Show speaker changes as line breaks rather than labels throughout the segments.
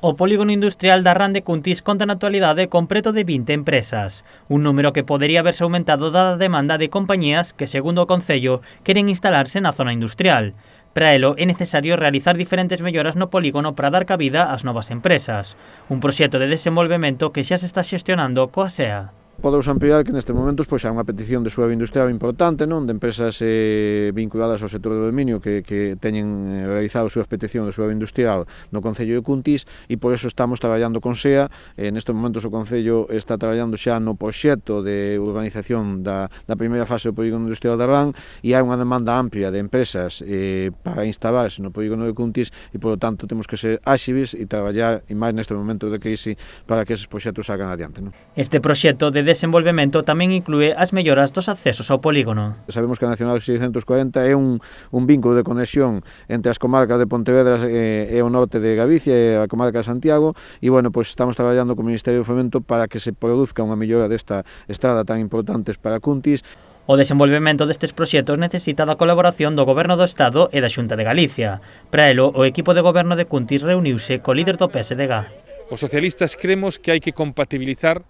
O polígono industrial da Ran de Cuntis conta na actualidade con preto de 20 empresas, un número que podería haberse aumentado dada a demanda de compañías que, segundo o Concello, queren instalarse na zona industrial. Para elo é necesario realizar diferentes melloras no polígono para dar cabida ás novas empresas, un proxecto de desenvolvemento que xa se está xestionando coa SEA.
Podemos ampliar que nestes momentos pois, há unha petición de suelo industrial importante, non, de empresas vinculadas ao sector do aluminio que teñen realizado súas peticións de suelo industrial no Concello de Cuntis e por eso estamos traballando con SEA. Nestes momentos o Concello está traballando xa no proxecto de urbanización da primeira fase do polígono industrial da Ran e hai unha demanda amplia de empresas para instalarse no polígono de Cuntis e, por lo tanto, temos que ser áxiles e traballar e máis neste momento de crise para que eses proxectos sacan adiante. Non?
Este proxecto de desenvolvemento tamén inclúe as melloras dos accesos ao polígono.
Sabemos que a Nacional 640 é un vínculo de conexión entre as comarcas de Pontevedra e o norte de Galicia e a comarca de Santiago e, bueno, pois estamos traballando co Ministerio de Fomento para que se produzca unha mellora desta estrada tan importante para Cuntis.
O desenvolvemento destes proxectos necesita da colaboración do Goberno do Estado e da Xunta de Galicia. Para elo, o equipo de goberno de Cuntis reuniuse co líder do PSDG.
Os socialistas cremos que hai que compatibilizar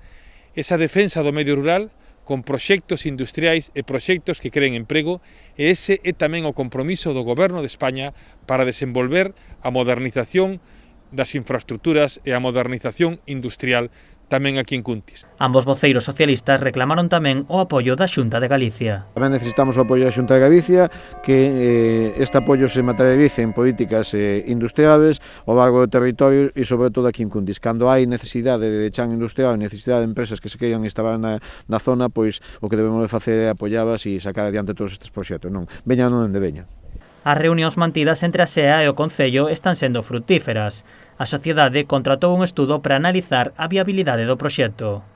esa defensa do medio rural con proxectos industriais e proxectos que creen emprego e ese é tamén o compromiso do Goberno de España para desenvolver a modernización das infraestructuras e a modernización industrial tamén aquí en Cuntis.
Ambos voceiros socialistas reclamaron tamén o apoio da Xunta de Galicia.
Tamén necesitamos o apoio da Xunta de Galicia, que este apoio se materialice en políticas industriales ao largo do territorio e sobre todo aquí en Cuntis. Cando hai necesidade de chan industrial e necesidade de empresas que se queiran instalar na zona, pois o que debemos de facer é apoialas e sacar adiante todos estes proxectos. Non veñan onde veñan.
As reunións mantidas entre a SEA e o Concello están sendo fructíferas. A sociedade contratou un estudo para analizar a viabilidade do proxecto.